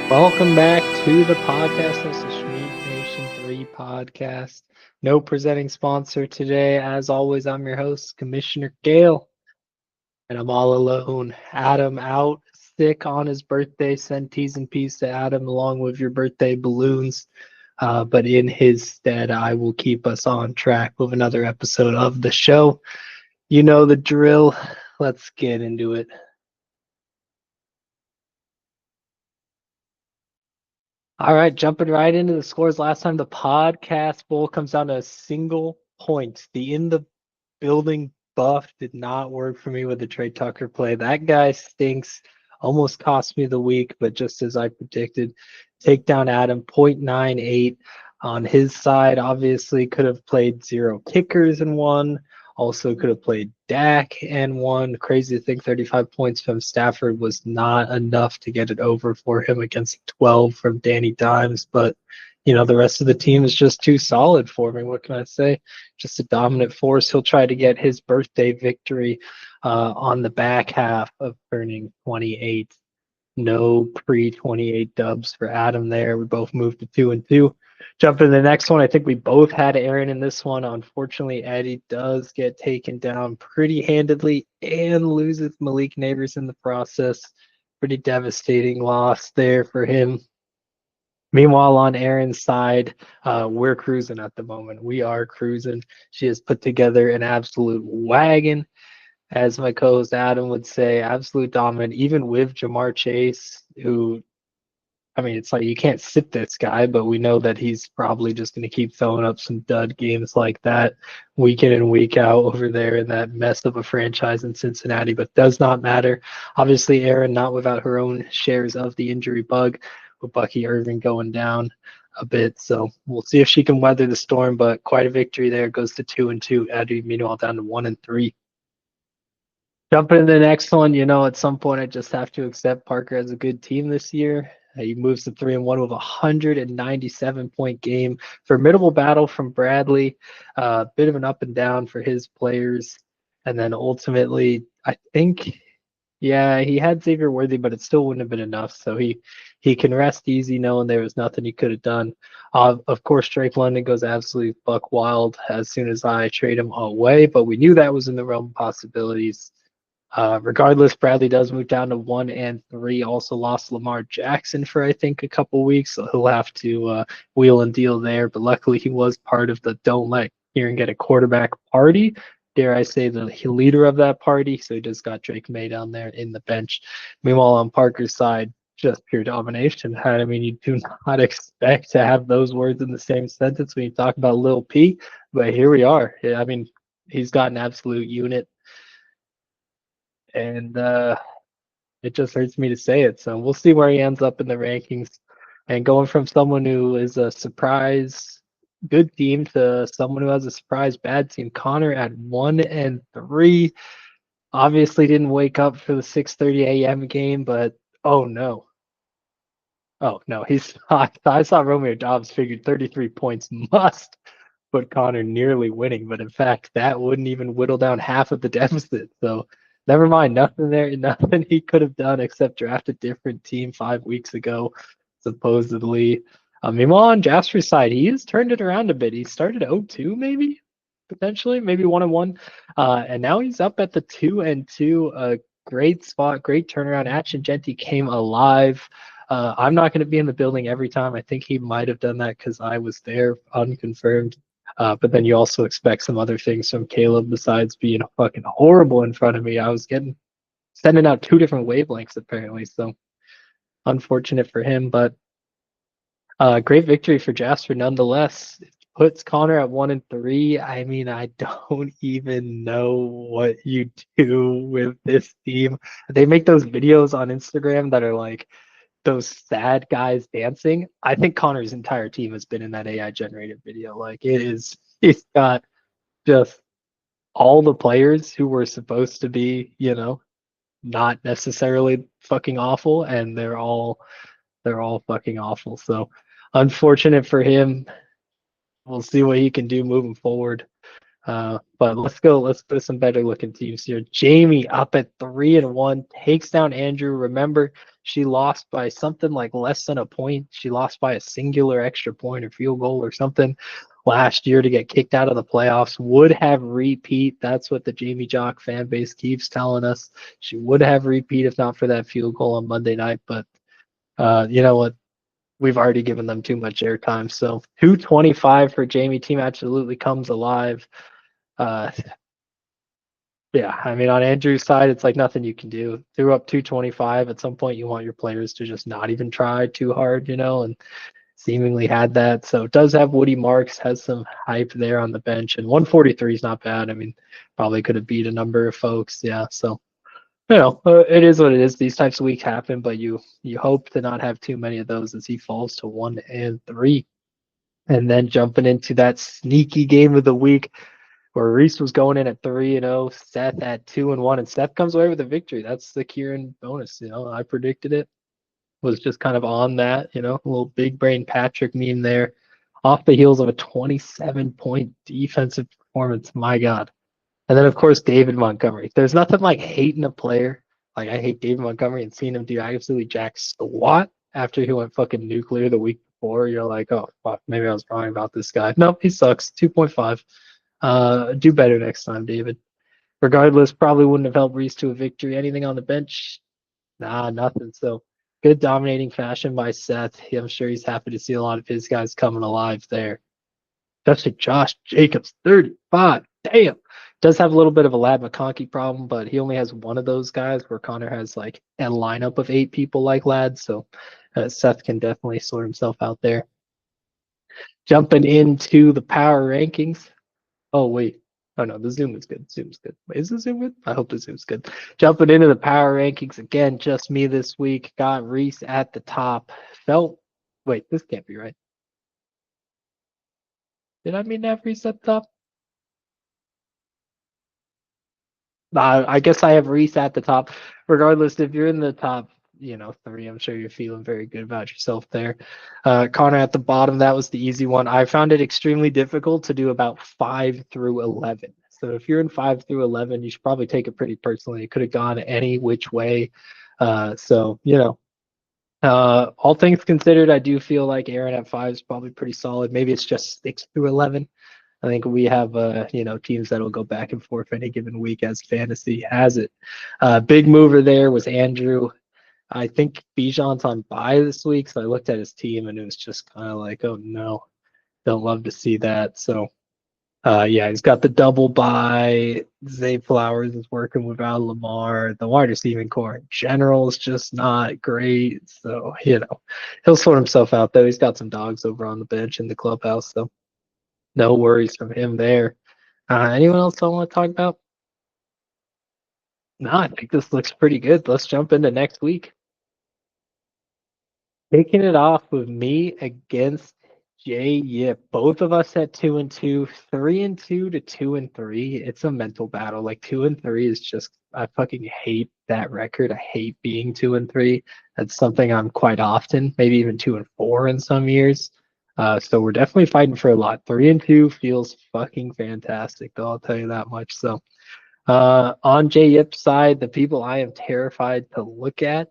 Welcome back to the podcast. This is Schmeat Nation 3 podcast. No presenting sponsor today. As always, I'm your host, Commissioner Gale, and I'm all alone. Adam out sick on his birthday. Send T's and P's to Adam along with your birthday balloons. But in his stead, I will keep us on track with another episode of the show. You know the drill. Let's get into it. All right, jumping right into the scores. Last time the podcast bowl comes down to a single point. The in the building buff did not work for me with the Trey Tucker play. That guy stinks. Almost cost me the week, but just as I predicted, take down Adam 0.98 on his side. Obviously, could have played zero kickers and won. Also, could have played Dak and won. Crazy to think 35 points from Stafford was not enough to get it over for him against 12 from Danny Dimes. But, the rest of the team is just too solid for me. What can I say? Just a dominant force. He'll try to get his birthday victory on the back half of turning 28. No pre 28 dubs for Adam there. We both moved to 2-2. Jump to the next one. I think we both had Aaron in this one. Unfortunately, Eddie does get taken down pretty handedly and loses Malik Neighbors in the process. Pretty devastating loss there for him. Meanwhile, on Aaron's side, we're cruising at the moment. We are cruising. She has put together an absolute wagon, as my co-host Adam would say, absolute dominant, even with Jamar Chase, who, I mean, it's like you can't sit this guy, but we know that he's probably just going to keep throwing up some dud games like that week in and week out over there in that mess of a franchise in Cincinnati, but does not matter. Obviously, Aaron not without her own shares of the injury bug, with Bucky Irving going down a bit. So we'll see if she can weather the storm, but quite a victory there. Goes to 2-2. Eddie, meanwhile, down to 1-3. Jumping to the next one, at some point I just have to accept Parker as a good team this year. He moves to 3-1 with a 197-point game. Formidable battle from Bradley. Bit of an up and down for his players. And then ultimately, I think, yeah, he had Xavier Worthy, but it still wouldn't have been enough. So he can rest easy knowing there was nothing he could have done. Of course, Drake London goes absolutely buck wild as soon as I trade him away, but we knew that was in the realm of possibilities. Regardless, Bradley does move down to 1-3. Also lost Lamar Jackson for I think a couple weeks, so he'll have to wheel and deal there. But luckily, he was part of the "Don't Let Kieran Get a Quarterback" party. Dare I say the leader of that party? So he just got Drake May down there in the bench. Meanwhile, on Parker's side, just pure domination. I mean, you do not expect to have those words in the same sentence when you talk about Lil P, but here we are. I mean, he's got an absolute unit and it just hurts me to say it. So we'll see where he ends up in the rankings. And going from someone who is a surprise good team to someone who has a surprise bad team, Connor at 1-3. Obviously didn't wake up for the 6:30 a.m. game, but oh no. Oh no, I saw Romeo Dobbs figured 33 points must put Connor nearly winning, but in fact that wouldn't even whittle down half of the deficit. So never mind, nothing there, nothing he could have done except draft a different team 5 weeks ago, supposedly. Meanwhile, on Jasper's side, he has turned it around a bit. He started 0-2, maybe, potentially, maybe 1-1. And now he's up at the 2-2. A great spot, great turnaround. Action Genty came alive. I'm not going to be in the building every time. I think he might have done that because I was there, unconfirmed. But then you also expect some other things from Caleb besides being fucking horrible in front of me. I was sending out 2 different wavelengths apparently, so unfortunate for him. But great victory for Jasper nonetheless. It puts Connor at 1-3. I mean, I don't even know what you do with this team. They make those videos on Instagram that are like those sad guys dancing. I think Connor's entire team has been in that AI generated video. Like he's got just all the players who were supposed to be, not necessarily fucking awful, and they're all fucking awful. So unfortunate for him. We'll see what he can do moving forward. But let's go. Let's put some better looking teams here. Jamie up at 3-1 takes down Andrew. Remember, she lost by something like less than a point. She lost by a singular extra point or field goal or something last year to get kicked out of the playoffs. Would have repeat. That's what the Jamie Jock fan base keeps telling us. She would have repeat if not for that field goal on Monday night. But you know what? We've already given them too much airtime. So 225 for Jamie. Team absolutely comes alive. Uh, yeah, I mean, on Andrew's side, it's like nothing you can do. Threw up 225. At some point, you want your players to just not even try too hard, and seemingly had that. So it does have Woody Marks, has some hype there on the bench, and 143 is not bad. I mean, probably could have beat a number of folks. Yeah, so it is what it is. These types of weeks happen, but you hope to not have too many of those as he falls to 1-3. And then jumping into that sneaky game of the week where Reese was going in at 3-0, Seth at 2-1, and Seth comes away with a victory. That's the Kieran bonus. I predicted it. Was just kind of on that, a little big brain Patrick meme there, off the heels of a 27-point defensive performance. My God. And then of course David Montgomery. There's nothing like hating a player. Like I hate David Montgomery and seeing him do absolutely jack squat after he went fucking nuclear the week before. You're like, oh fuck, maybe I was wrong about this guy. No, he sucks. 2.5. Do better next time, David. Regardless, probably wouldn't have helped Reese to a victory. Anything on the bench? Nah, nothing. So good dominating fashion by Seth. I'm sure he's happy to see a lot of his guys coming alive there. Especially Josh Jacobs, 35. Damn. Does have a little bit of a Lad McConkey problem, but he only has one of those guys where Connor has like a lineup of 8 people like Lad. So Seth can definitely sort himself out there. Jumping into the power rankings. Oh, wait. Oh, no, the Zoom is good. Zoom's good. Wait, is the Zoom good? I hope the Zoom's good. Jumping into the power rankings again, just me this week. Got Reese at the top. Wait, this can't be right. Did I mean to have Reese at the top? I guess I have Reese at the top. Regardless, if you're in the top, 3, I'm sure you're feeling very good about yourself there. Connor at the bottom, that was the easy one. I found it extremely difficult to do about 5 through 11. So if you're in 5 through 11, you should probably take it pretty personally. It could have gone any which way. All things considered, I do feel like Aaron at 5 is probably pretty solid. Maybe it's just 6 through 11. I think we have, teams that'll go back and forth any given week as fantasy has it. Big mover there was Andrew. I think Bijan's on bye this week, so I looked at his team and it was just kind of like, oh no, don't love to see that. So, yeah, he's got the double bye. Zay Flowers is working without Lamar. The wide receiving core in general is just not great. So, he'll sort himself out though. He's got some dogs over on the bench in the clubhouse, so no worries from him there. Anyone else I want to talk about? No, I think this looks pretty good. Let's jump into next week. Taking it off with me against Jay Yip. Both of us at 2-2, 3-2 to 2-3. It's a mental battle. Like 2-3 is just I fucking hate that record. I hate being 2-3. That's something I'm quite often, maybe even 2-4 in some years. So we're definitely fighting for a lot. 3-2 feels fucking fantastic, though, I'll tell you that much. So on Jay Yip's side, the people I am terrified to look at,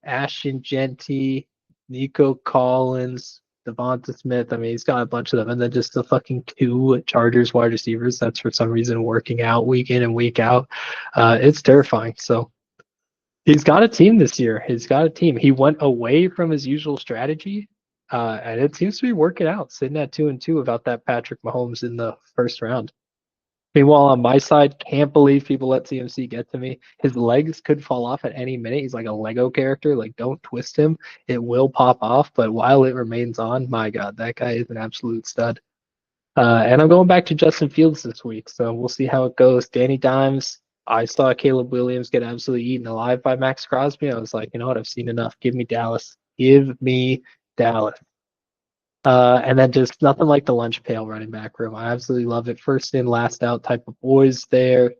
Ashton Genty, Nico Collins, Devonta Smith. I mean, he's got a bunch of them. And then just the fucking 2 Chargers wide receivers that's for some reason working out week in and week out. It's terrifying. So he's got a team this year. He's got a team. He went away from his usual strategy. And it seems to be working out, sitting at 2-2 without that Patrick Mahomes in the first round. Meanwhile, on my side, can't believe people let CMC get to me. His legs could fall off at any minute. He's like a Lego character. Like, don't twist him. It will pop off. But while it remains on, my God, that guy is an absolute stud. And I'm going back to Justin Fields this week. So we'll see how it goes. Danny Dimes, I saw Caleb Williams get absolutely eaten alive by Max Crosby. I was like, you know what? I've seen enough. Give me Dallas. Give me Dallas. And then just nothing like the lunch pail running back room. I absolutely love it. First in, last out type of boys there.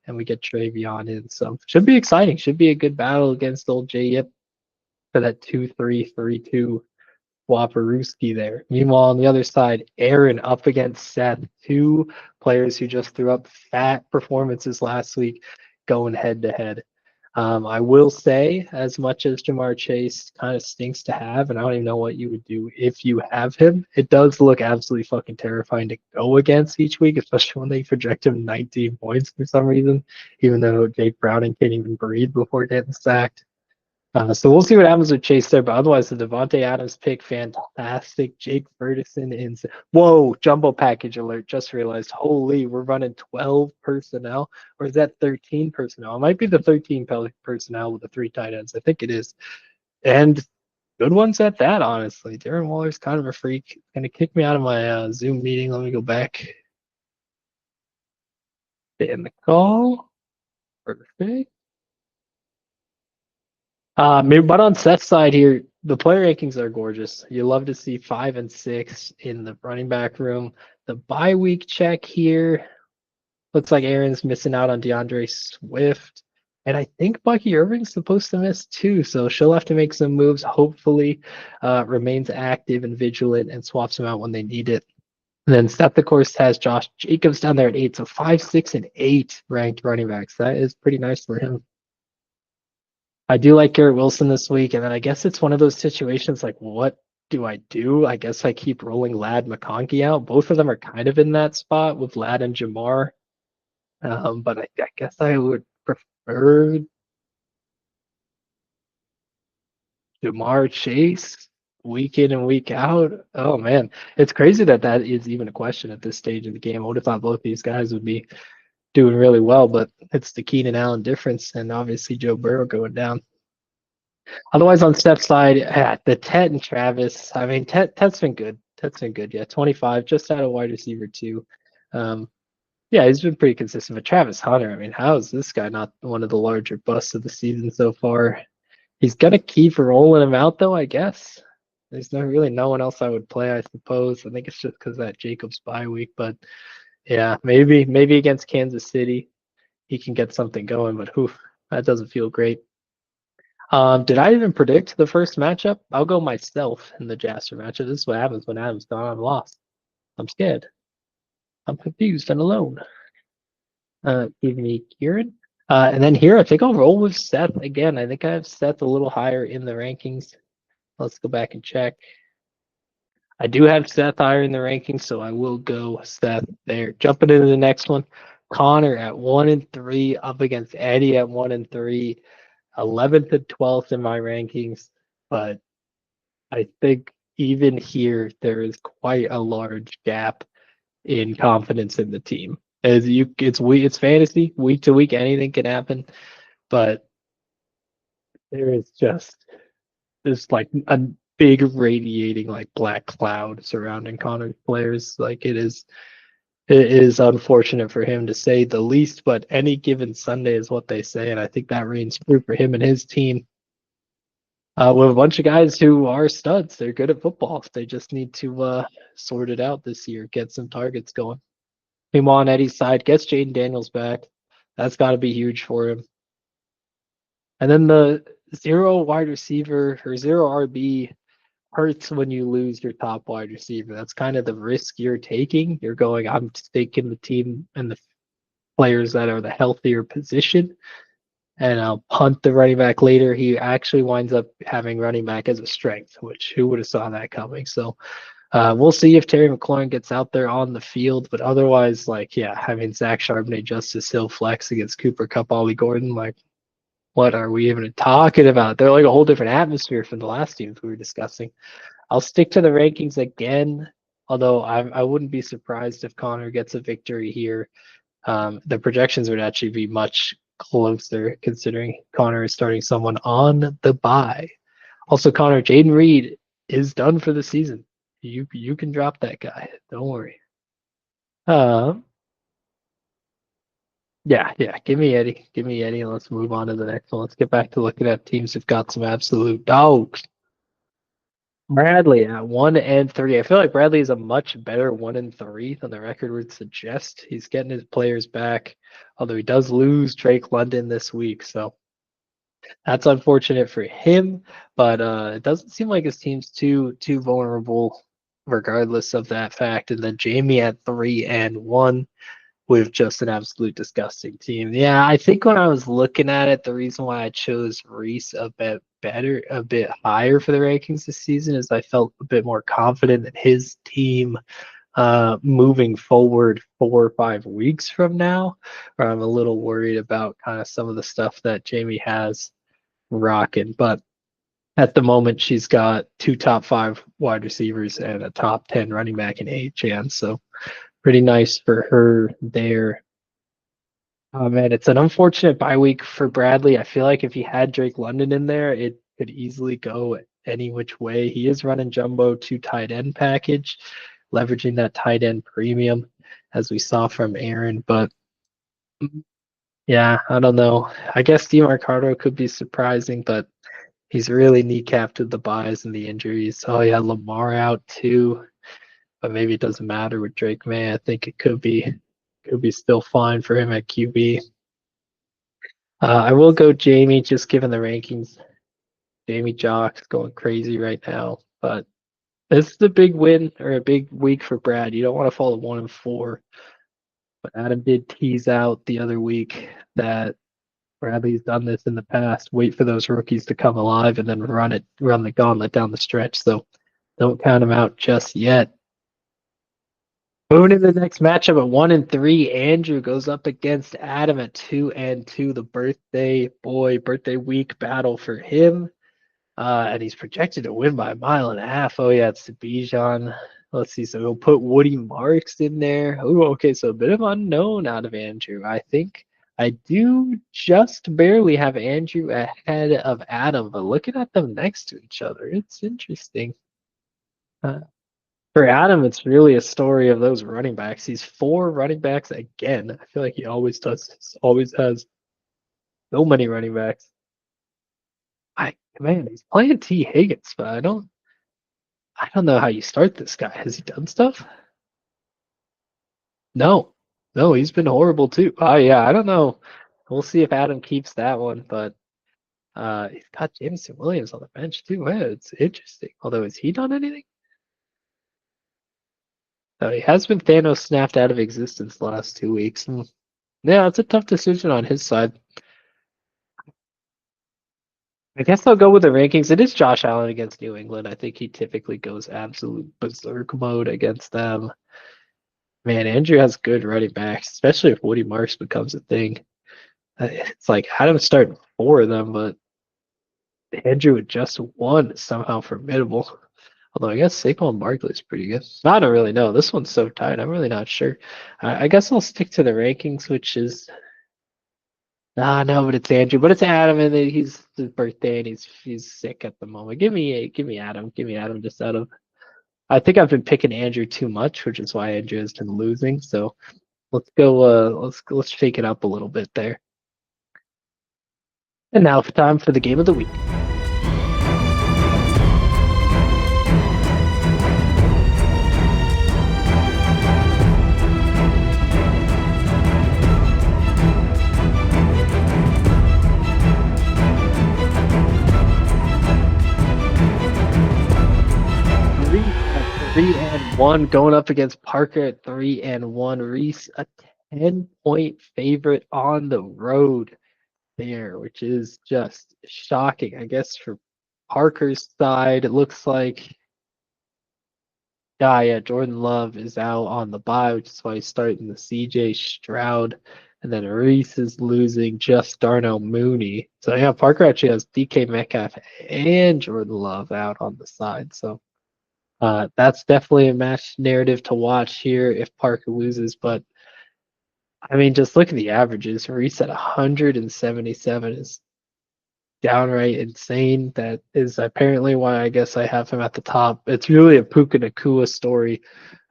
And we get Travion in. So should be exciting. Should be a good battle against old J Yip for that 2-3, 3-2 Waparuski there. Meanwhile, on the other side, Aaron up against Seth, two players who just threw up fat performances last week, going head to head. I will say, as much as Jamar Chase kind of stinks to have, and I don't even know what you would do if you have him, it does look absolutely fucking terrifying to go against each week, especially when they project him 19 points for some reason, even though Jake Browning can't even breathe before getting sacked. So we'll see what happens with Chase there, but otherwise the Devontae Adams pick, fantastic. Jake Ferguson in. Whoa, jumbo package alert! Just realized, holy, we're running 12 personnel, or is that 13 personnel? It might be the 13 personnel with the three tight ends. I think it is, and good ones at that. Honestly, Darren Waller's kind of a freak. Gonna kick me out of my Zoom meeting. Let me go back. In the call. Perfect. But on Seth's side here, the player rankings are gorgeous. You love to see 5 and 6 in the running back room. The bye week check here looks like Aaron's missing out on DeAndre Swift. And I think Bucky Irving's supposed to miss too, so she'll have to make some moves. Hopefully, remains active and vigilant and swaps him out when they need it. And then Seth, of course, has Josh Jacobs down there at 8. So 5, 6, and 8 ranked running backs. That is pretty nice for him. I do like Garrett Wilson this week, and then I guess it's one of those situations like, what do I do? I guess I keep rolling Lad McConkey out. Both of them are kind of in that spot with Lad and Jamar. But I guess I would prefer Jamar Chase week in and week out. Oh man, it's crazy that that is even a question at this stage of the game. I would have thought both these guys would be doing really well, but it's the Keenan Allen difference, and obviously Joe Burrow going down. Otherwise, on Steph's side, the Tet and Travis. I mean, Tet's been good. Tet's been good. Yeah, 25, just out of wide receiver two. Um, yeah, he's been pretty consistent. But Travis Hunter, I mean, how is this guy not one of the larger busts of the season so far? He's gonna keep rolling him out, though. I guess there's no one else I would play. I suppose. I think it's just because that Jacobs bye week. But yeah, maybe against Kansas City, he can get something going. But whew, that doesn't feel great. Did I even predict the first matchup? I'll go myself in the Jasper matchup. This is what happens when Adam's gone. I'm lost. I'm scared. I'm confused and alone. Give me Kieran. And then here, I think I'll roll with Seth again. I think I have Seth a little higher in the rankings. Let's go back and check. I do have Seth higher in the rankings, so I will go Seth there. Jumping into the next one, Connor at 1-3, up against Eddie at 1-3, 11th and 12th in my rankings, but I think even here there is quite a large gap in confidence in the team. It's fantasy week to week, anything can happen, but there is just this like a big radiating like black cloud surrounding Connor's players. Like it is unfortunate for him to say the least, but any given Sunday is what they say, and I think that reigns true for him and his team. With a bunch of guys who are studs. They're good at football. They just need to sort it out this year, get some targets going. Meanwhile, on Eddie's side, gets Jaden Daniels back. That's got to be huge for him. And then the zero wide receiver or zero RB hurts when you lose your top wide receiver. That's kind of the risk you're taking. You're going, I'm taking the team and the players that are the healthier position, and I'll punt the running back later. He actually winds up having running back as a strength, which who would have saw that coming? So we'll see if Terry McLaurin gets out there on the field, but otherwise, like, yeah, having Zach Charbonnet, Justice Hill flex against Cooper Kupp, Ollie Gordon, like, what are we even talking about? They're like a whole different atmosphere from the last teams we were discussing. I'll stick to the rankings again, although I wouldn't be surprised if Connor gets a victory here. The projections would actually be much closer considering Connor is starting someone on the bye. Also, Connor, Jaden Reed is done for the season. You can drop that guy. Don't worry. Um, yeah. Give me Eddie. Give me Eddie, and let's move on to the next one. Let's get back to looking at teams who've got some absolute dogs. Bradley at 1-3. I feel like Bradley is a much better 1-3 than the record would suggest. He's getting his players back, although he does lose Drake London this week. So That's unfortunate for him, but it doesn't seem like his team's too vulnerable regardless of that fact. And then Jamie at 3-1 with just an absolute disgusting team. Yeah, I think when I was looking at it, the reason why I chose Reese a bit better, a bit higher for the rankings this season is I felt a bit more confident that his team moving forward 4 or 5 weeks from now, where I'm a little worried about kind of some of the stuff that Jamie has rocking. But at the moment, she's got two top five wide receivers and a top 10 running back in AHN. So pretty nice for her there. Oh man, it's an unfortunate bye week for Bradley. I feel like if he had Drake London in there, it could easily go any which way. He is running jumbo 2 tight end package, leveraging that tight end premium, as we saw from Aaron. But yeah, I don't know. I guess DeMarcado could be surprising, but he's really kneecapped with the buys and the injuries. Oh yeah, Lamar out too, but maybe it doesn't matter with Drake May. I think it could be still fine for him at QB. I will go Jamie, just given the rankings. Jamie Jock's going crazy right now, but this is a big win or a big week for Brad. You don't want to fall at 1-4, but Adam did tease out the other week that Bradley's done this in the past. Wait for those rookies to come alive and then run the gauntlet down the stretch. So don't count him out just yet. Moving into the next matchup at 1-3, Andrew goes up against Adam at 2-2. The birthday week battle for him. And he's projected to win by 1.5 miles. Oh yeah, it's Bijan. Let's see. So we'll put Woody Marks in there. Oh, okay. So a bit of unknown out of Andrew. I think I do just barely have Andrew ahead of Adam, but looking at them next to each other, it's interesting. Uh, for Adam, it's really a story of those running backs. He's 4 running backs again. I feel like he always does, always has so many running backs. Man, he's playing T. Higgins, but I don't know how you start this guy. Has he done stuff? No. No, he's been horrible too. Oh yeah, I don't know. We'll see if Adam keeps that one, but he's got Jameson Williams on the bench too. Yeah, it's interesting. Although has he done anything? No, he has been Thanos snapped out of existence the last 2 weeks. Yeah, it's a tough decision on his side. I guess I'll go with the rankings. It is Josh Allen against New England. I think he typically goes absolute berserk mode against them. Man, Andrew has good running backs, especially if Woody Marks becomes a thing. It's like Adam's starting 4 of them, but Andrew with just 1 is somehow formidable. Although I guess Saquon Barkley's pretty good. I don't really know. This one's so tight. I'm really not sure. I guess I'll stick to the rankings, which is no, but it's Andrew. But it's Adam, and he's his birthday, and he's sick at the moment. Give me Adam. Give me Adam just out of. I think I've been picking Andrew too much, which is why Andrew has been losing. So let's go. Let's shake it up a little bit there. And now it's time for the game of the week. Three and one going up against Parker at 3-1. Reese a 10-point favorite on the road there, which is just shocking. I guess for Parker's side, it looks like yeah, Jordan Love is out on the bye, which is why he's starting the CJ Stroud. And then Reese is losing just Darnell Mooney. So yeah, Parker actually has DK Metcalf and Jordan Love out on the side. So that's definitely a match narrative to watch here if Parker loses. But I mean, just look at the averages. Reese at 177 is downright insane. That is apparently why I guess I have him at the top. It's really a Puka Nakua story.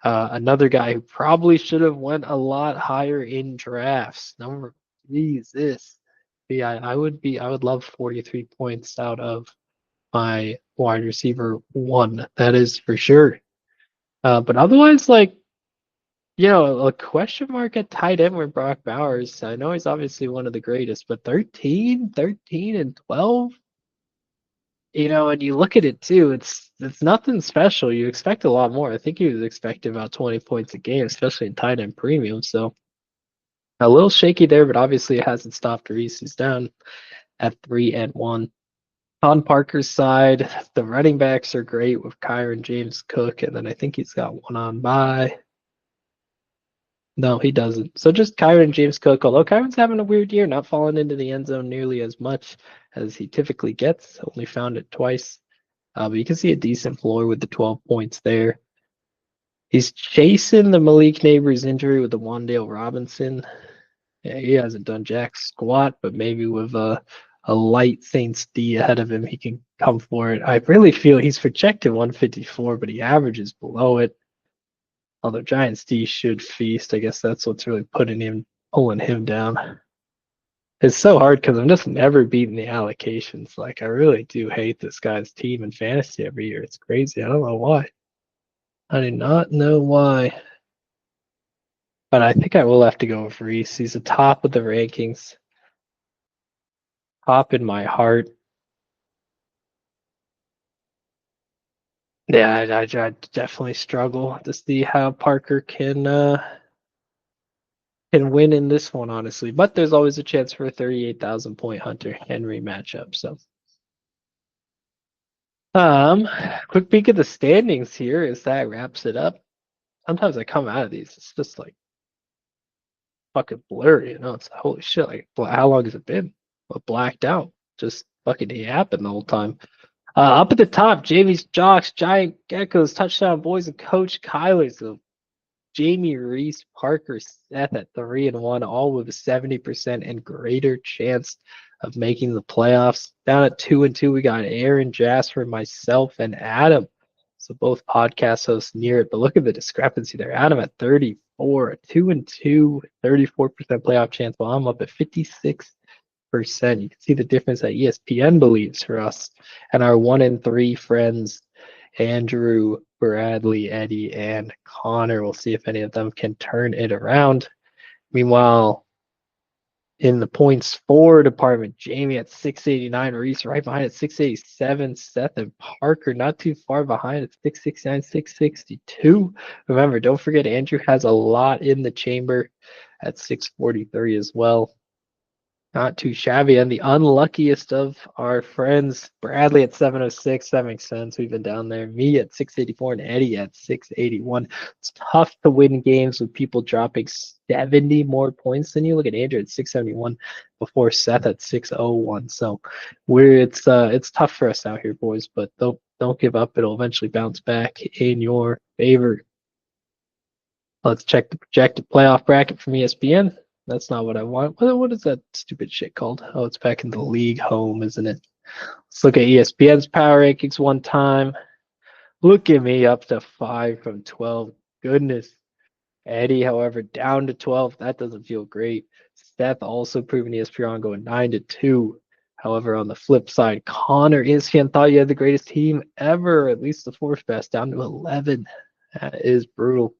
Another guy who probably should have went a lot higher in drafts. Jesus. Yeah, I would love 43 points out of my wide receiver 1. That is for sure. But otherwise, like A question mark at tight end with Brock Bowers. I know he's obviously one of the greatest, but 13 and 12? And you look at it too, it's nothing special. You expect a lot more. I think he was expecting about 20 points a game, especially in tight end premium. So a little shaky there, but obviously it hasn't stopped Reese. He's down at 3-1. On Parker's side, the running backs are great with Kyron James Cook, and then I think he's got one on bye. No, he doesn't. So just Kyron James Cook, although Kyron's having a weird year, not falling into the end zone nearly as much as he typically gets. Only found it twice. But you can see a decent floor with the 12 points there. He's chasing the Malik Neighbors injury with the Wandale Robinson. Yeah, he hasn't done jack squat, but maybe with a light Saints D ahead of him, he can come for it. I really feel he's projected 154, but he averages below it. Although Giants D should feast, I guess that's what's really pulling him down. It's so hard because I'm just never beating the allocations. Like I really do hate this guy's team in fantasy every year. It's crazy. I don't know why. I do not know why. But I think I will have to go with Reese. He's the top of the rankings. Top in my heart. Yeah, I definitely struggle to see how Parker can win in this one, honestly. But there's always a chance for a 38,000 point Hunter Henry matchup. So quick peek at the standings here as that wraps it up. Sometimes I come out of these, it's just like fucking blurry, It's like, holy shit, like how long has it been? Well, blacked out. Just fucking yapping the whole time. Up at the top, Jamie's Jocks, Giant Geckos, Touchdown Boys, and Coach Kyler. So Jamie, Reese, Parker, Seth at 3-1, all with a 70% and greater chance of making the playoffs. Down at 2-2, we got Aaron, Jasper, myself, and Adam. So both podcast hosts near it. But look at the discrepancy there. Adam at 34, 2-2, 34% playoff chance, while I'm up at 56%. You can see the difference that ESPN believes for us and our 1-3 friends, Andrew, Bradley, Eddie, and Connor. We'll see if any of them can turn it around. Meanwhile, in the points for department, Jamie at 689, Reese right behind at 687, Seth and Parker not too far behind at 669, 662. Remember, don't forget Andrew has a lot in the chamber at 643 as well. Not too shabby. And the unluckiest of our friends, Bradley at 706. That makes sense. We've been down there. Me at 684 and Eddie at 681. It's tough to win games with people dropping 70 more points than you. Look at Andrew at 671 before Seth at 601. So it's tough for us out here, boys, but don't give up. It'll eventually bounce back in your favor. Let's check the projected playoff bracket from ESPN. That's not what I want. What is that stupid shit called? Oh, it's back in the league home, isn't it? Let's look at ESPN's power rankings one time. Look at me up to 5 from 12. Goodness. Eddie, however, down to 12. That doesn't feel great. Seth also proving ESPN going 9-2. However, on the flip side, Connor ESPN thought you had the greatest team ever, at least the fourth best, down to 11. That is brutal.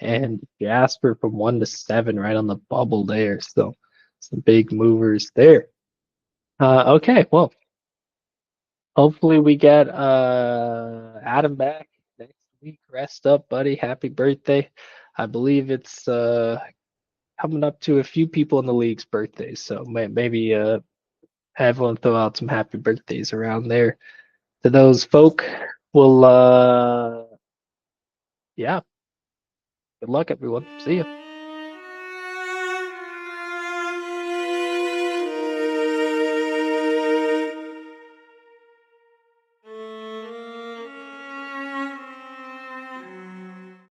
And Jasper from 1-7 right on the bubble there. So some big movers there. Okay, well, hopefully we get Adam back next week. Rest up, buddy. Happy birthday. I believe it's coming up to a few people in the league's birthdays. So maybe everyone throw out some happy birthdays around there to those folk. Well, yeah. Good luck, everyone. See you.